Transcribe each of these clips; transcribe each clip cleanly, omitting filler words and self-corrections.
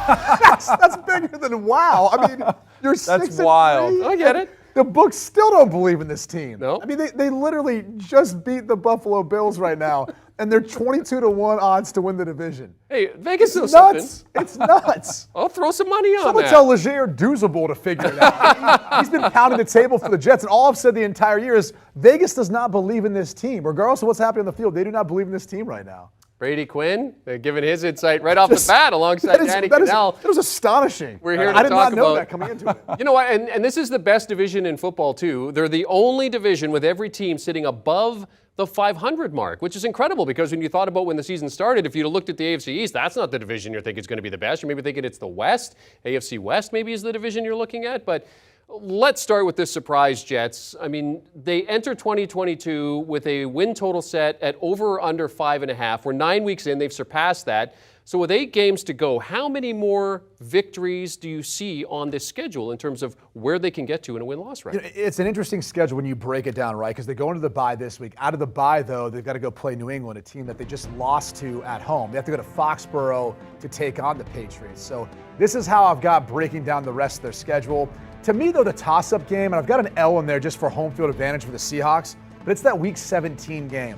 That's bigger than wow. I mean, you're 6-3. That's wild. I get it. The books still don't believe in this team. No. I mean, they literally just beat the Buffalo Bills right now, and they're 22-1 odds to win the division. Hey, Vegas knows It's nuts. something. It's nuts. I'll throw some money on Someone that. tell Leger Douzable to figure it out. He's been pounding the table for the Jets, and all I've said the entire year is Vegas does not believe in this team. Regardless of what's happening on the field, they do not believe in this team right now. Brady Quinn, giving his insight right off the bat alongside Danny Kanell. That was astonishing. We're here to I did talk not know about that coming into it. You know what? And this is the best division in football, too. They're the only division with every team sitting above the 500 mark, which is incredible because when you thought about when the season started, if you'd have looked at the AFC East, that's not the division you're thinking is going to be the best. You're maybe thinking it's the West. AFC West maybe is the division you're looking at. But let's start with this surprise Jets. I mean, they enter 2022 with a win total set at over or under 5.5. We're 9 weeks in. They've surpassed that. So with 8 games to go, how many more victories do you see on this schedule in terms of where they can get to in a win-loss record? It's an interesting schedule when you break it down, right? Because they go into the bye this week. Out of the bye, though, they've got to go play New England, a team that they just lost to at home. They have to go to Foxborough to take on the Patriots. So this is how I've got breaking down the rest of their schedule. To me, though, the toss-up game, and I've got an L in there just for home field advantage for the Seahawks, but it's that Week 17 game.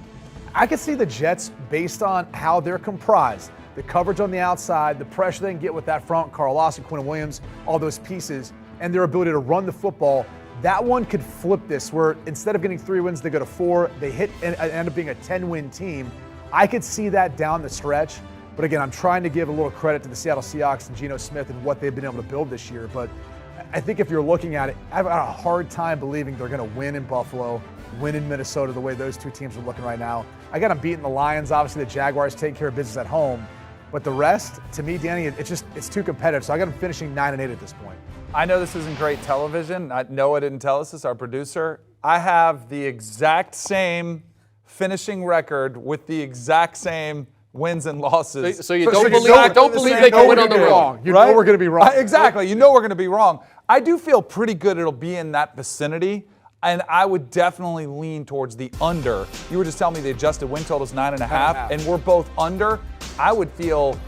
I could see the Jets, based on how they're comprised, the coverage on the outside, the pressure they can get with that front, Carl Lawson, Quinn Williams, all those pieces, and their ability to run the football, that one could flip this, where instead of getting 3 wins, they go to 4, they hit and end up being a 10-win team. I could see that down the stretch, but again, I'm trying to give a little credit to the Seattle Seahawks and Geno Smith and what they've been able to build this year, but I think if you're looking at it, I've got a hard time believing they're going to win in Buffalo, win in Minnesota the way those two teams are looking right now. I got them beating the Lions. Obviously, the Jaguars take care of business at home. But the rest, to me, Danny, it's too competitive. So I got them finishing 9-8 at this point. I know this isn't great television. Noah didn't tell us this, our producer. I have the exact same finishing record with the exact same wins and losses. So you don't believe they can win on the road. You know we're going to be wrong. Exactly. You know we're going to be wrong. I do feel pretty good it'll be in that vicinity, and I would definitely lean towards the under. You were just telling me the adjusted win total is 9.5, and we're both under. I would feel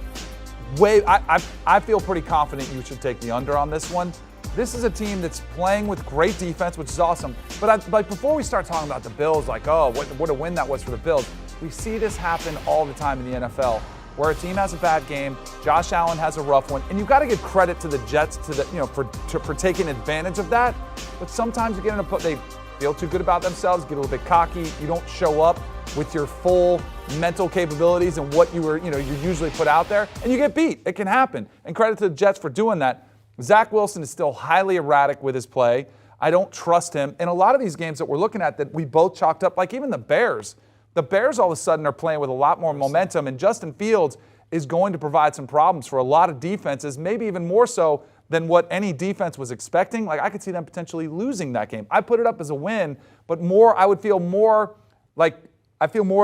I feel pretty confident you should take the under on this one. This is a team that's playing with great defense, which is awesome. But before we start talking about the Bills, like, oh, what a win that was for the Bills, we see this happen all the time in the NFL, where a team has a bad game, Josh Allen has a rough one, and you've got to give credit to the Jets for taking advantage of that. But sometimes you get they feel too good about themselves, get a little bit cocky. You don't show up with your full mental capabilities and what you usually put out there, and you get beat. It can happen. And credit to the Jets for doing that. Zach Wilson is still highly erratic with his play. I don't trust him. In a lot of these games that we're looking at that we both chalked up, like even the Bears all of a sudden are playing with a lot more momentum, and Justin Fields is going to provide some problems for a lot of defenses, maybe even more so than what any defense was expecting. Like, I could see them potentially losing that game. I put it up as a win, but I feel more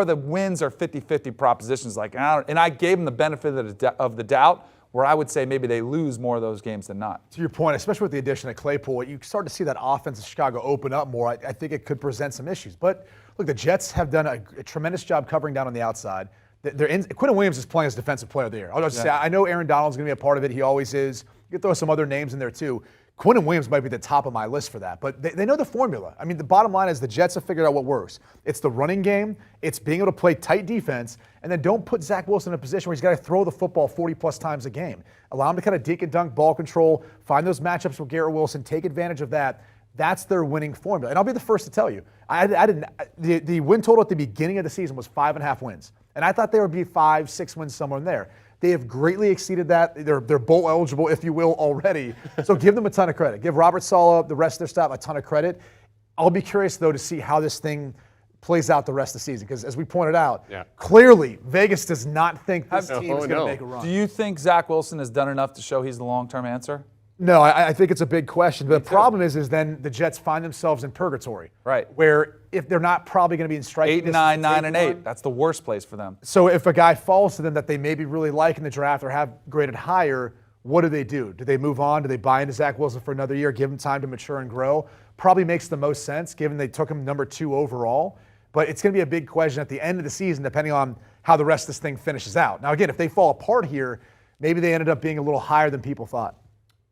of the wins are 50-50 propositions. And I gave them the benefit of the doubt, where I would say maybe they lose more of those games than not. To your point, especially with the addition of Claypool, you start to see that offense in Chicago open up more. I think it could present some issues. But look, the Jets have done a tremendous job covering down on the outside. Quinn Williams is playing as Defensive Player of the Year. I'll just say, I know Aaron Donald's going to be a part of it. He always is. You can throw some other names in there too. Quinn Williams might be the top of my list for that, but they know the formula. I mean, the bottom line is the Jets have figured out what works. It's the running game, it's being able to play tight defense, and then don't put Zach Wilson in a position where he's got to throw the football 40-plus times a game. Allow him to kind of dink and dunk ball control, find those matchups with Garrett Wilson, take advantage of that. That's their winning formula. And I'll be the first to tell you, the win total at the beginning of the season was 5.5 wins. And I thought they would be 5-6 wins somewhere in there. They have greatly exceeded that. They're bowl eligible, if you will, already. So give them a ton of credit. Give Robert Saleh, the rest of their staff, a ton of credit. I'll be curious, though, to see how this thing plays out the rest of the season. Because as we pointed out, clearly Vegas does not think this team is going to make a run. Do you think Zach Wilson has done enough to show he's the long-term answer? No, I think it's a big question. But the problem is then the Jets find themselves in purgatory. Right. Where if they're not probably going to be in striking 8-9, 9-8. That's the worst place for them. So if a guy falls to them that they maybe really like in the draft or have graded higher, what do they do? Do they move on? Do they buy into Zach Wilson for another year, give him time to mature and grow? Probably makes the most sense given they took him number 2 overall. But it's going to be a big question at the end of the season depending on how the rest of this thing finishes out. Now, again, if they fall apart here, maybe they ended up being a little higher than people thought.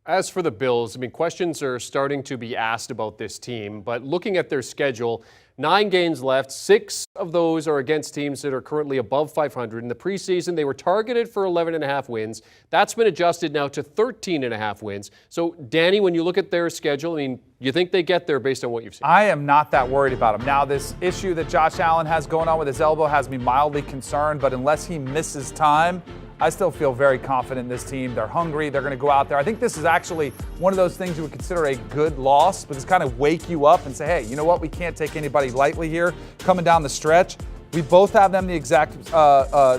As for the Bills, I mean, questions are starting to be asked about this team, but looking at their schedule, 9 games left, 6 of those are against teams that are currently above 500. In the preseason, they were targeted for 11.5 wins. That's been adjusted now to 13.5 wins. So, Danny, when you look at their schedule, I mean, you think they get there based on what you've seen? I am not that worried about him. Now, this issue that Josh Allen has going on with his elbow has me mildly concerned, but unless he misses time, I still feel very confident in this team. They're hungry. They're going to go out there. I think this is actually one of those things you would consider a good loss, but it's kind of wake you up and say, hey, you know what? We can't take anybody lightly here coming down the stretch. We both have them the exact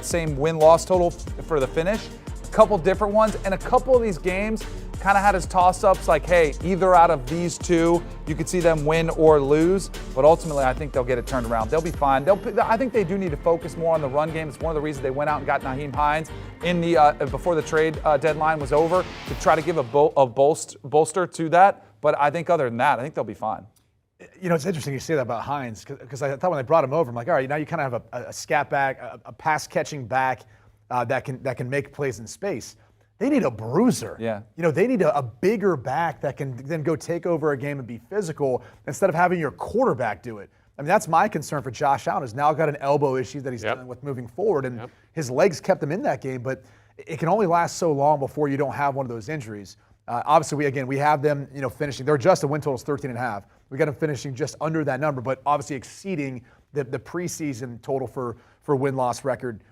same win-loss total for the finish. A couple different ones, and a couple of these games kind of had his toss-ups like, hey, either out of these two, you could see them win or lose. But ultimately, I think they'll get it turned around. They'll be fine. I think they do need to focus more on the run game. It's one of the reasons they went out and got Nyheim Hines in the before the trade deadline was over to try to give a bolster to that. But I think other than that, I think they'll be fine. You know, it's interesting you say that about Hines because I thought when they brought him over, I'm like, all right, now you kind of have a scat back, a pass-catching back that can make plays in space. They need a bruiser. Yeah. You know, they need a bigger back that can then go take over a game and be physical instead of having your quarterback do it. I mean, that's my concern for Josh Allen. He's now got an elbow issue that he's dealing with moving forward, and his legs kept him in that game, but it can only last so long before you don't have one of those injuries. Obviously, we have them, finishing. Their adjusted win total is 13.5. We got them finishing just under that number, but obviously exceeding the preseason total for win-loss record.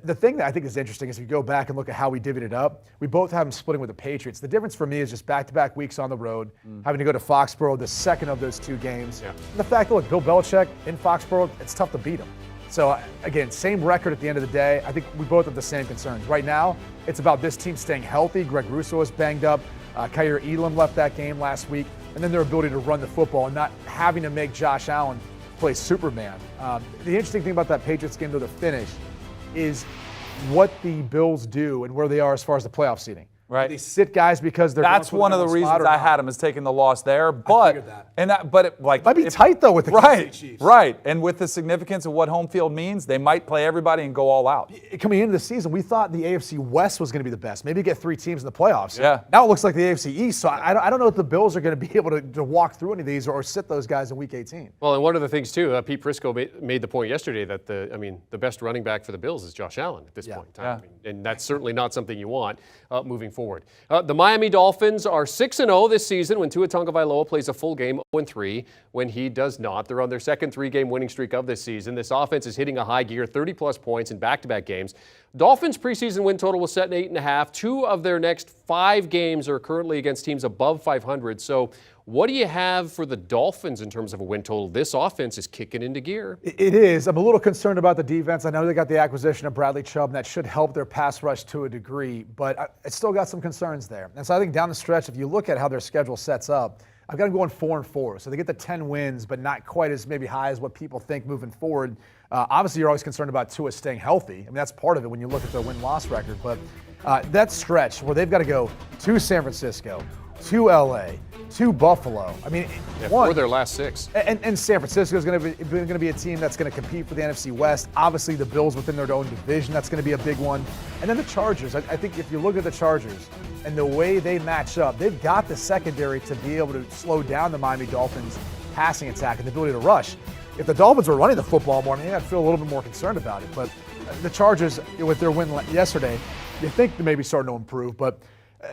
The thing that I think is interesting is if you go back and look at how we divvied it up, we both have them splitting with the Patriots. The difference for me is just back-to-back weeks on the road, having to go to Foxborough, the second of those 2 games. Yeah. And the fact that, look, Bill Belichick in Foxborough, it's tough to beat him. So, again, same record at the end of the day. I think we both have the same concerns. Right now, it's about this team staying healthy. Greg Russo is banged up. Kyer Elam left that game last week. And then their ability to run the football and not having to make Josh Allen play Superman. The interesting thing about that Patriots game, though, the finish, is what the Bills do and where they are as far as the playoff seeding. Right. They sit guys because they're. That's one of the reasons I had them as taking the loss there. But it might be tight though with the Kansas Chiefs. Right. And with the significance of what home field means, they might play everybody and go all out. Coming into the season, we thought the AFC West was going to be the best. Maybe get 3 teams in the playoffs. Yeah. Now it looks like the AFC East. So I don't know if the Bills are going to be able to walk through any of these or sit those guys in Week 18. Well, and one of the things too, Pete Prisco made the point yesterday that the best running back for the Bills is Josh Allen at this point in time. Yeah. I mean, and that's certainly not something you want moving forward. The Miami Dolphins are 6-0 this season when Tua Tagovailoa plays a full game, 0-3 when he does not. They're on their second 3-game winning streak of this season. This offense is hitting a high gear, 30-plus points in back-to-back games. Dolphins' preseason win total was set at 8.5. 2 of their next 5 games are currently against teams above 500. So what do you have for the Dolphins in terms of a win total? This offense is kicking into gear. It is. I'm a little concerned about the defense. I know they got the acquisition of Bradley Chubb, and that should help their pass rush to a degree, but it's still got some concerns there. And so I think down the stretch, if you look at how their schedule sets up, I've got them going 4-4. So they get the 10 wins, but not quite as maybe high as what people think moving forward. Obviously, you're always concerned about Tua staying healthy. I mean, that's part of it when you look at their win-loss record. But that stretch where they've got to go to San Francisco, to LA, to Buffalo. I mean, for their last 6. And San Francisco is going to be a team that's going to compete for the NFC West. Obviously, the Bills within their own division, that's going to be a big one. And then the Chargers. I think if you look at the Chargers and the way they match up, they've got the secondary to be able to slow down the Miami Dolphins' passing attack and the ability to rush. If the Dolphins were running the football more, I'd feel a little bit more concerned about it. But the Chargers, with their win yesterday, you think they're maybe starting to improve, but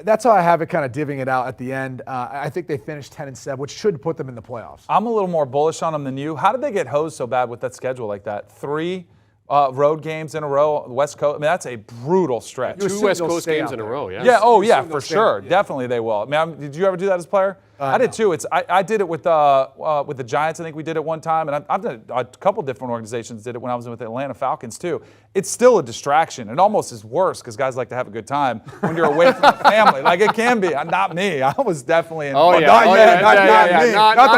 that's how I have it kind of divvying it out at the end. I think they finished 10-7, which should put them in the playoffs. I'm a little more bullish on them than you. How did they get hosed so bad with that schedule like that? 3 road games in a row, West Coast. I mean, that's a brutal stretch. 2 West Coast games in a row, yeah. Yeah, for sure. Definitely they will. I mean, did you ever do that as a player? I did too. I did it with the Giants. I think we did it one time, and I've done it, a couple different organizations did it when I was with the Atlanta Falcons too. It's still a distraction. It almost is worse because guys like to have a good time when you're away from the family. Like it can be. Not me. I was definitely in. Not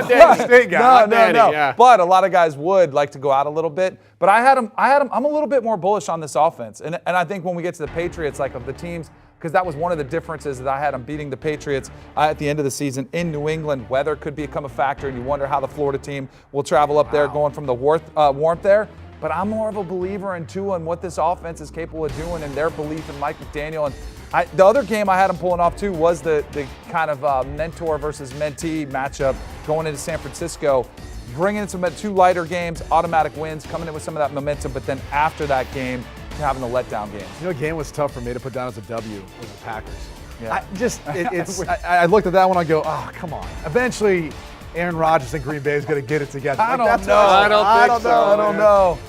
Danny State guy. No. But a lot of guys would like to go out a little bit. But I'm a little bit more bullish on this offense, and I think when we get to the Patriots, like of the teams. Because that was one of the differences that I had them beating the Patriots at the end of the season in New England. Weather could become a factor, and you wonder how the Florida team will travel up there going from the warmth there. But I'm more of a believer in Tua and what this offense is capable of doing and their belief in Mike McDaniel. And The other game I had them pulling off too was the kind of mentor versus mentee matchup going into San Francisco, bringing in some 2 lighter games, automatic wins, coming in with some of that momentum, but then after that game, having the letdown game. You know, a game was tough for me to put down as a W was the Packers. Yeah. I looked at that one, I go, oh, come on. Eventually, Aaron Rodgers and Green Bay is going to get it together. I don't know. I don't know.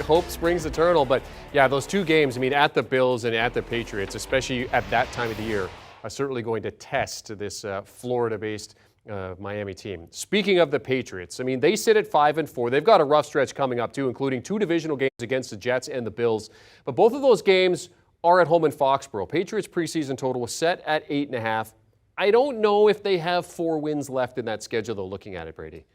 Hope springs eternal, but yeah, those 2 games, I mean, at the Bills and at the Patriots, especially at that time of the year, are certainly going to test this Florida-based Miami team. Speaking of the Patriots, I mean, they sit at 5-4. They've got a rough stretch coming up too, including 2 divisional games against the Jets and the Bills. But both of those games are at home in Foxborough. Patriots preseason total was set at 8.5. I don't know if they have 4 wins left in that schedule, though, looking at it, Brady.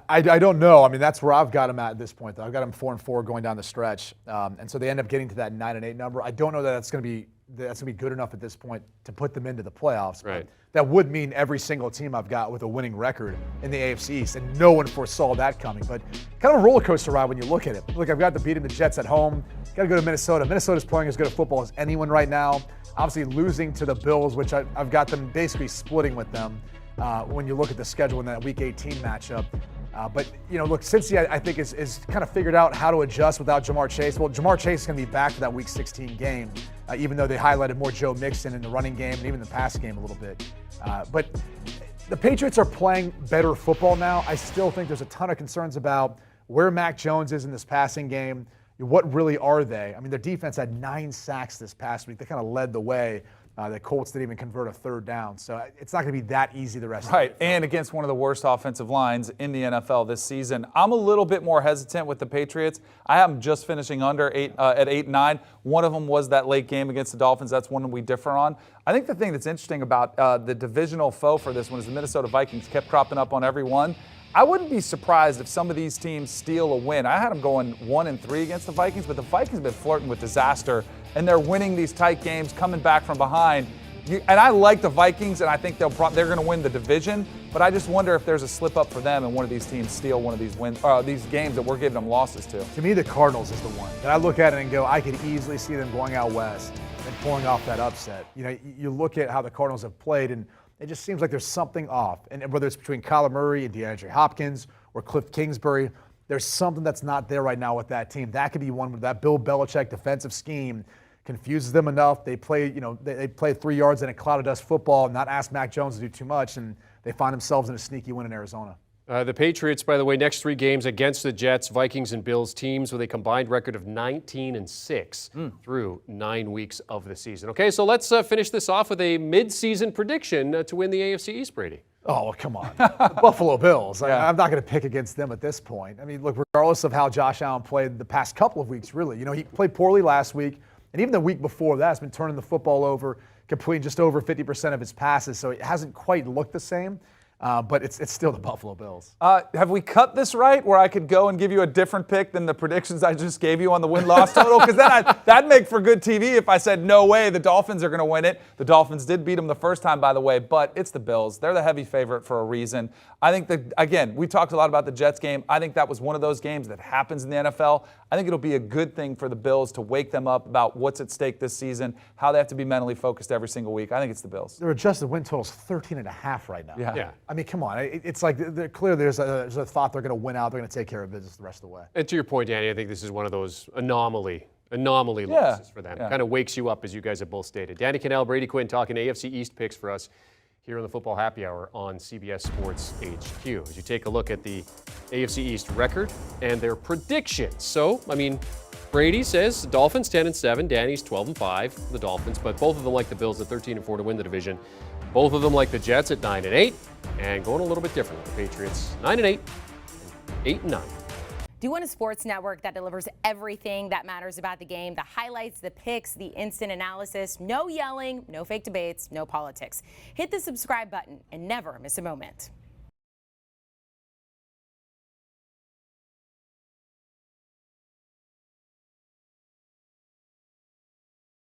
I don't know. I mean, that's where I've got them at this point, though. I've got them 4-4 going down the stretch. And so they end up getting to that 9-8 number. I don't know that that's going to be good enough at this point to put them into the playoffs. Right. But that would mean every single team I've got with a winning record in the AFC East, and no one foresaw that coming. But kind of a roller coaster ride when you look at it. Look, I've got to beat the Jets at home. Got to go to Minnesota. Minnesota's playing as good a football as anyone right now. Obviously losing to the Bills, which I've got them basically splitting with them when you look at the schedule in that Week 18 matchup. But, you know, look, Cincy, I think, is kind of figured out how to adjust without Jamar Chase. Well, Jamar Chase is going to be back for that Week 16 game, even though they highlighted more Joe Mixon in the running game and even the pass game a little bit. But the Patriots are playing better football now. I still think there's a ton of concerns about where Mac Jones is in this passing game. What really are they? I mean, their defense had 9 sacks this past week. They kind of led the way. The Colts didn't even convert a 3rd down. So it's not going to be that easy the rest of the way. Right, and against one of the worst offensive lines in the NFL this season. I'm a little bit more hesitant with the Patriots. I have them just finishing under 8 at 8-9. One of them was that late game against the Dolphins. That's one we differ on. I think the thing that's interesting about the divisional foe for this one is the Minnesota Vikings kept cropping up on every one. I wouldn't be surprised if some of these teams steal a win. I had them going 1-3 against the Vikings, but the Vikings have been flirting with disaster, and they're winning these tight games, coming back from behind. And I like the Vikings, and I think they're going to win the division, but I just wonder if there's a slip up for them and one of these teams steal one of these wins, these games that we're giving them losses to. To me, the Cardinals is the one that I look at it and go, I could easily see them going out west and pulling off that upset. You know, you look at how the Cardinals have played, and it just seems like there's something off. And whether it's between Kyler Murray and DeAndre Hopkins or Cliff Kingsbury, there's something that's not there right now with that team. That could be one where that Bill Belichick defensive scheme confuses them enough. They play, they play 3 yards in a cloud of dust football, not ask Mac Jones to do too much, and they find themselves in a sneaky win in Arizona. The Patriots, by the way, next 3 games against the Jets, Vikings, and Bills, teams with a combined record of 19-6 through 9 weeks of the season. Okay, so let's finish this off with a mid-season prediction to win the AFC East, Brady. Oh, come on. The Buffalo Bills. Yeah. I'm not going to pick against them at this point. I mean, look, regardless of how Josh Allen played the past couple of weeks, really. You know, he played poorly last week, and even the week before that has been turning the football over, completing just over 50% of his passes, so it hasn't quite looked the same. But it's still the Buffalo Bills. Have we cut this right where I could go and give you a different pick than the predictions I just gave you on the win-loss total? Because then that'd make for good TV if I said, no way, the Dolphins are going to win it. The Dolphins did beat them the first time, by the way, but it's the Bills. They're the heavy favorite for a reason. I think that, again, we talked a lot about the Jets game. I think that was one of those games that happens in the NFL. I think it'll be a good thing for the Bills to wake them up about what's at stake this season, how they have to be mentally focused every single week. I think it's the Bills. Their adjusted win total's 13.5 right now. Yeah. I mean, come on. It's like clearly there's a thought they're going to win out. They're going to take care of business the rest of the way. And to your point, Danny, I think this is one of those anomaly losses for them. Kind of wakes you up, as you guys have both stated. Danny Kanell, Brady Quinn talking AFC East picks for us here on the Football Happy Hour on CBS Sports HQ. As you take a look at the AFC East record and their predictions. So, I mean, Brady says the Dolphins 10-7, Danny's 12-5, the Dolphins, but both of them like the Bills at 13-4 to win the division. Both of them like the Jets at 9-8, and going a little bit different with the Patriots 9-8, 8-9. Do you want a sports network that delivers everything that matters about the game? The highlights, the picks, the instant analysis, no yelling, no fake debates, no politics. Hit the subscribe button and never miss a moment.